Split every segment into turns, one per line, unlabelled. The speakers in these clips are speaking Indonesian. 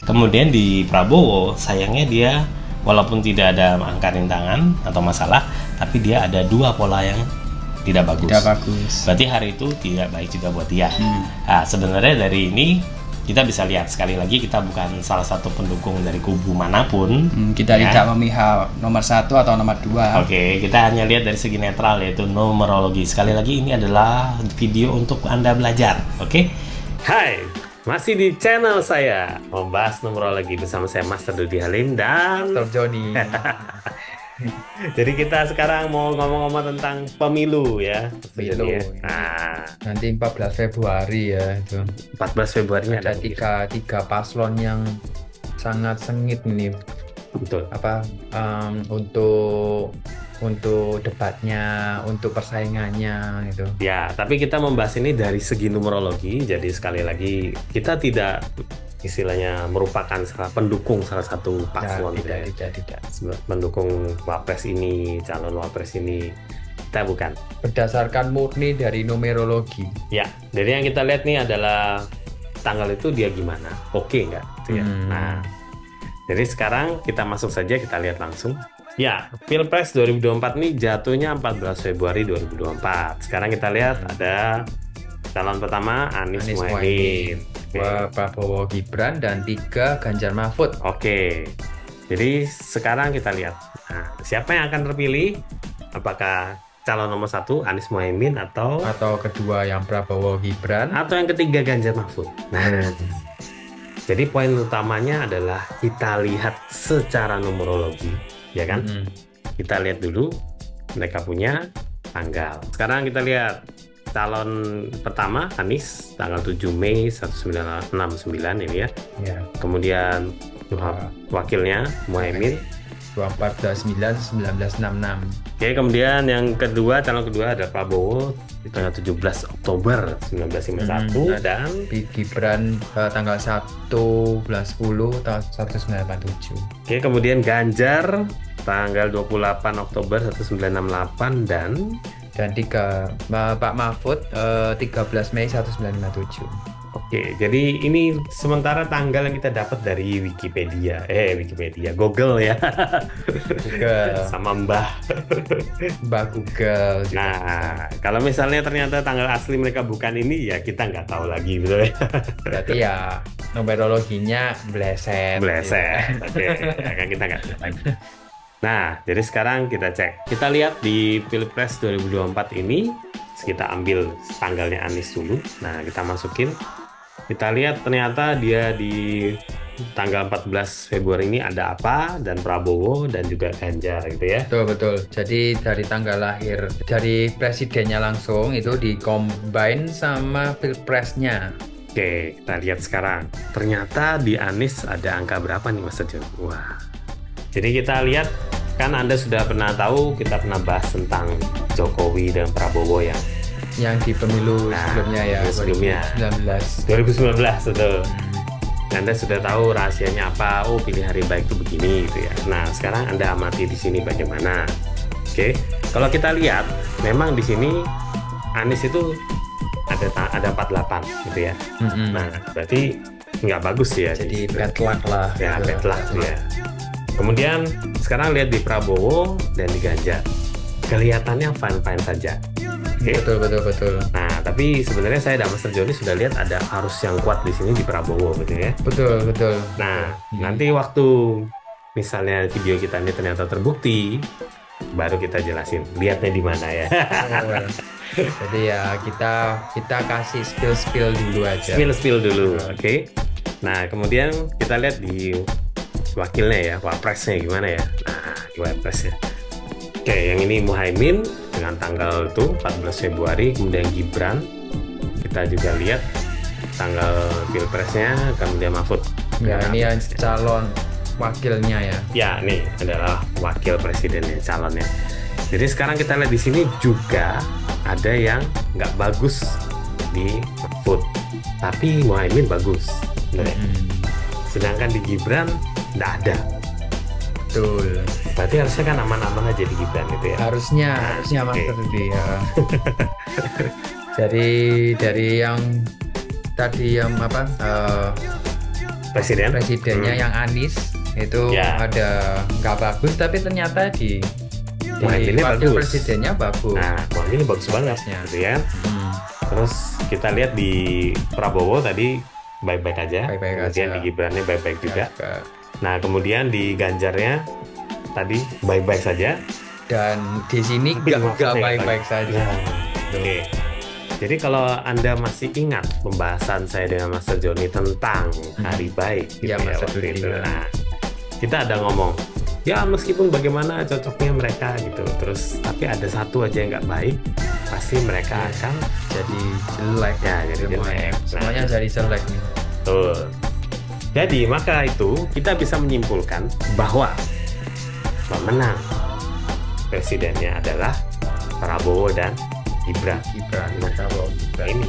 Kemudian di Prabowo, sayangnya dia walaupun tidak ada angka rintangan atau masalah, tapi dia ada dua pola yang tidak bagus.
Tidak bagus.
Berarti hari itu tidak baik juga buat dia. Nah, sebenarnya dari ini kita bisa lihat, sekali lagi kita bukan salah satu pendukung dari kubu manapun.
Kita tidak memihak nomor 1 atau nomor 2.
Oke, kita hanya lihat dari segi netral, yaitu numerologi. Sekali lagi ini adalah video untuk Anda belajar. Oke? Hai, masih di channel saya membahas numerologi bersama saya Master Dodi Halim dan
Master Joni.
Jadi kita sekarang mau ngomong-ngomong tentang pemilu ya.
Pemilu.
Nah,
nanti 14 Februari ya itu.
14 Februari
ada tiga paslon yang sangat sengit ini.
Betul.
Untuk debatnya, untuk persaingannya itu.
Ya, tapi kita membahas ini dari segi numerologi. Jadi sekali lagi kita tidak istilahnya merupakan pendukung salah satu paslon,
tidak
mendukung wapres ini, calon wapres ini, kita bukan.
Berdasarkan murni dari numerologi.
Ya, jadi yang kita lihat nih adalah tanggal itu dia gimana, oke nggak? Gitu ya. Nah, jadi sekarang kita masuk saja, kita lihat langsung. Ya, Pilpres 2024 ini jatuhnya 14 Februari 2024. Sekarang kita lihat ada calon pertama Anies Mohaimin,
Prabowo Gibran, dan 3 Ganjar Mahfud.
Oke, jadi sekarang kita lihat, nah, siapa yang akan terpilih? Apakah calon nomor 1 Anies Mohaimin atau
kedua yang Prabowo Gibran,
atau yang ketiga Ganjar Mahfud? Nah, jadi poin utamanya adalah kita lihat secara numerologi, ya kan? Kita lihat dulu mereka punya tanggal. Sekarang kita lihat calon pertama Anies tanggal 7 Mei 1969 ini ya. Kemudian wakilnya Mohaimin
24/9/1966.
Oke, kemudian yang kedua, calon kedua ada Prabowo tanggal 17 Oktober 1951 dan
Gibran tanggal 1 bulan 10 tahun 1987.
Oke, kemudian Ganjar tanggal 28 Oktober 1968 dan
Pak Mahfud 13 Mei 1957.
Oke, jadi ini sementara tanggal yang kita dapat dari Wikipedia, Google ya.
Google.
Sama Mbah
Google juga.
Nah, kalau misalnya ternyata tanggal asli mereka bukan ini, ya kita nggak tahu lagi, betul ya.
Berarti ya numerologinya bleset.
Oke, kan kita nggak tahu lagi. Nah, jadi sekarang kita cek. Kita lihat di Pilpres 2024 ini, kita ambil tanggalnya Anies dulu. Nah, kita masukin. Kita lihat ternyata dia di tanggal 14 Februari ini ada apa, dan Prabowo dan juga Ganjar gitu ya.
Betul. Jadi dari tanggal lahir dari presidennya langsung itu di-combine sama Pilpresnya.
Oke, kita lihat sekarang. Ternyata di Anies ada angka berapa nih Mas John? Wah. Jadi kita lihat, kan Anda sudah pernah tahu, kita pernah bahas tentang Jokowi dan Prabowo ya.
Yang di pemilu sebelumnya ya, 2019
betul. Anda sudah tahu rahasianya apa? Oh, pilih hari baik itu begini gitu ya. Nah, sekarang Anda amati di sini bagaimana. Oke, kalau kita lihat, memang di sini Anies itu ada 48 gitu ya. Nah, berarti nggak bagus ya.
Jadi bad luck lah.
Ya, bad luck ya. Kemudian sekarang lihat di Prabowo dan di Ganjar, kelihatannya fine-fine saja. Okay.
Betul.
Nah, tapi sebenarnya saya dan Master Joni sudah lihat ada arus yang kuat di sini di Prabowo, gitu ya.
Betul.
Nah, nanti waktu misalnya video kita ini ternyata terbukti, baru kita jelasin lihatnya di mana ya.
Jadi ya kita kasih spill dulu aja.
Spill dulu, oke. Nah, kemudian kita lihat di wakilnya ya, wapresnya gimana ya. Nah, wapresnya. Oke, yang ini Mohaimin dengan tanggal itu 14 Februari, kemudian Gibran. Kita juga lihat tanggal Pilpresnya, kemudian Mahfud.
Ya, ini yang calon wakilnya ya.
Ya, ini adalah wakil presidennya, calonnya. Jadi sekarang kita lihat di sini juga ada yang nggak bagus di Mahfud, tapi Mohaimin bagus. Sedangkan di Gibran nggak ada.
Betul.
Berarti harusnya kan aman-aman aja di Gibran gitu ya.
Harusnya Mas Rudi ya. Dari yang tadi yang presidennya yang Anies itu ada nggak bagus, tapi ternyata di wakil
bagus.
Presidennya bagus.
Nah, ini bagus banget, gitu ya. Terus kita lihat di Prabowo tadi baik-baik aja, kemudian di Gibrannya baik-baik juga. Nah, kemudian di Ganjarnya tadi baik-baik saja.
Dan di sini nggak baik-baik saja.
Oke. Jadi kalau Anda masih ingat pembahasan saya dengan Master Joni tentang hari baik, gitu ya, waktu itu. Nah, kita ada ngomong, ya meskipun bagaimana cocoknya mereka gitu, terus tapi ada satu aja yang nggak baik, pasti mereka akan
jadi jelek.
Ya, jadi jelek.
Semuanya jadi jelek nih.
Betul. Jadi maka itu kita bisa menyimpulkan bahwa pemenang presidennya adalah Prabowo dan Gibran. Ini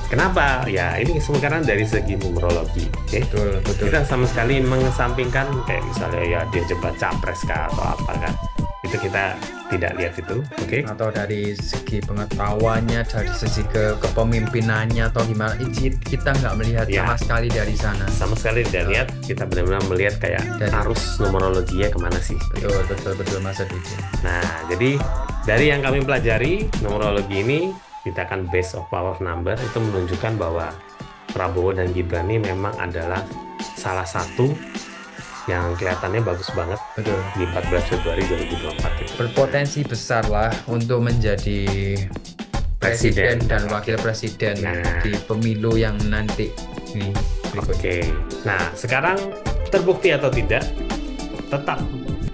kenapa? Ya ini sekarang dari segi numerologi,
betul.
Kita sama sekali mengesampingkan kayak misalnya ya dia debat capres kah atau apa kan, itu kita tidak lihat itu,
Atau dari segi pengetahuannya, dari segi kepemimpinannya atau gimana, kita nggak melihat sama sekali dari sana.
Sama sekali tidak lihat, kita benar-benar melihat kayak arus numerologinya kemana sih.
Betul Mas Aditya.
Nah, jadi dari yang kami pelajari numerologi ini, kita akan base of power number itu menunjukkan bahwa Prabowo dan Gibran ini memang adalah salah satu yang kelihatannya bagus banget di 14 Februari 2024 itu.
Berpotensi besar lah untuk menjadi presiden dan wakil presiden di pemilu yang nanti ini.
Nah sekarang terbukti atau tidak, tetap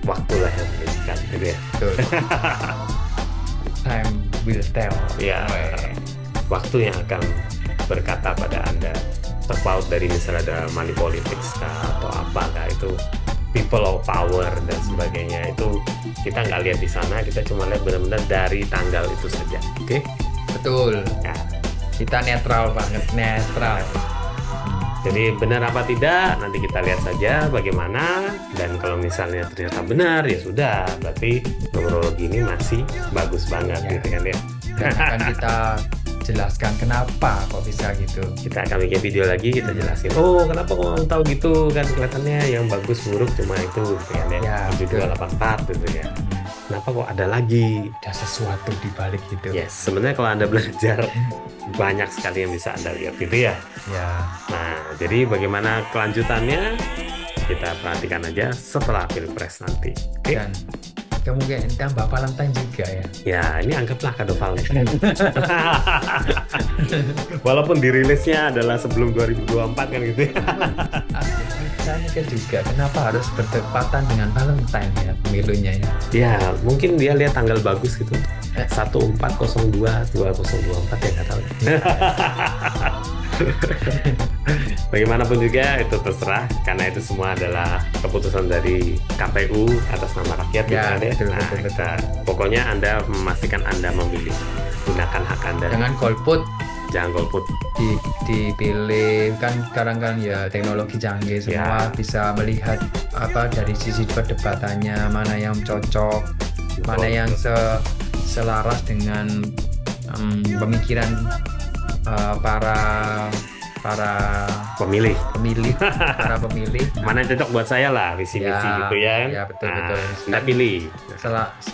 waktulah yang menentukan, gitu ya.
Time will tell.
Ya, waktu yang akan berkata pada Anda. Terpaut dari misalnya ada money politics atau apa itu people of power dan sebagainya, itu kita nggak lihat di sana, kita cuma lihat benar-benar dari tanggal itu saja.
Betul ya, kita netral banget,
jadi benar apa tidak nanti kita lihat saja bagaimana, dan kalau misalnya ternyata benar ya sudah, berarti numerologi ini masih bagus banget gitu kan ya.
Dan akan kita jelaskan kenapa kok bisa gitu.
Kita akan bikin video lagi, kita jelasin kenapa kok tahu gitu kan, kelihatannya yang bagus buruk cuma itu gitu kan ya, 7284 gitu ya. Kenapa kok ada lagi,
ada sesuatu di balik itu.
Yes, sebenarnya kalau Anda belajar banyak sekali yang bisa Anda lihat gitu ya. Nah, jadi bagaimana kelanjutannya kita perhatikan aja setelah Pilpres nanti.
Dan kemungkinan tambah Valentine juga ya.
Ya, ini anggaplah kado Valentine. Walaupun dirilisnya adalah sebelum 2024 kan gitu ya.
Saya mikir juga kenapa harus bertepatan dengan Valentine ya pemilunya ya.
Ya, mungkin dia lihat tanggal bagus gitu. 1402 2024 ya, nggak tahu. Bagaimanapun juga itu terserah, karena itu semua adalah keputusan dari KPU atas nama rakyat ya.
Betul.
Pokoknya Anda memastikan Anda memilih, gunakan hak Anda. Jangan golput.
Dipilih kan sekarang kan ya teknologi canggih semua bisa melihat apa dari sisi perdebatannya, mana yang cocok, mana yang selaras dengan pemikiran para pemilih
mana yang cocok buat saya lah, visi gitu ya.
Ya betul.
Anda pilih.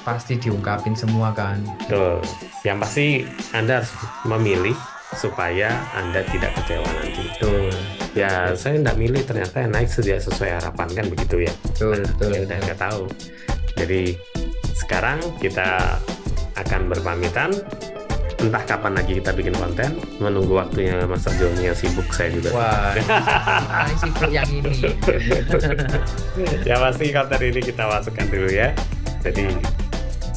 Pasti diungkapin semua kan.
Betul. Yang pasti Anda harus memilih supaya Anda tidak kecewa nanti.
Betul.
Ya saya nggak milih, ternyata yang naik sesuai harapan kan begitu ya.
Betul.
Kita nggak tahu. Jadi sekarang kita akan berpamitan. Entah kapan lagi kita bikin konten, menunggu waktunya Master Joni yang sibuk, saya juga.
Wah, sibuk yang ini.
Ya pasti konten ini kita masukkan dulu ya. Jadi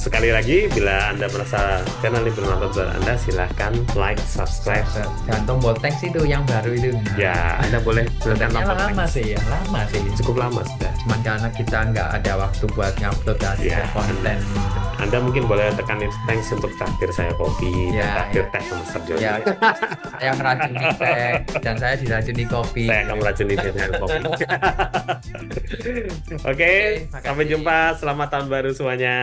sekali lagi, bila Anda merasa channel ini bermanfaat buat Anda, silahkan like, subscribe,
dan tombol thanks itu yang baru itu.
Ya, Anda boleh tekan tombol
thanks. Lama sih.
Cukup lama sudah.
Cuman karena kita nggak ada waktu buat ngupload konten.
Anda mungkin boleh tekan thanks untuk traktir saya kopi, traktir teh sama Master Joni.
Ya, saya meracuni teh dan saya diracuni kopi.
Saya akan meracuni teh dan kopi. Oke, sampai jumpa. Selamat tahun baru semuanya.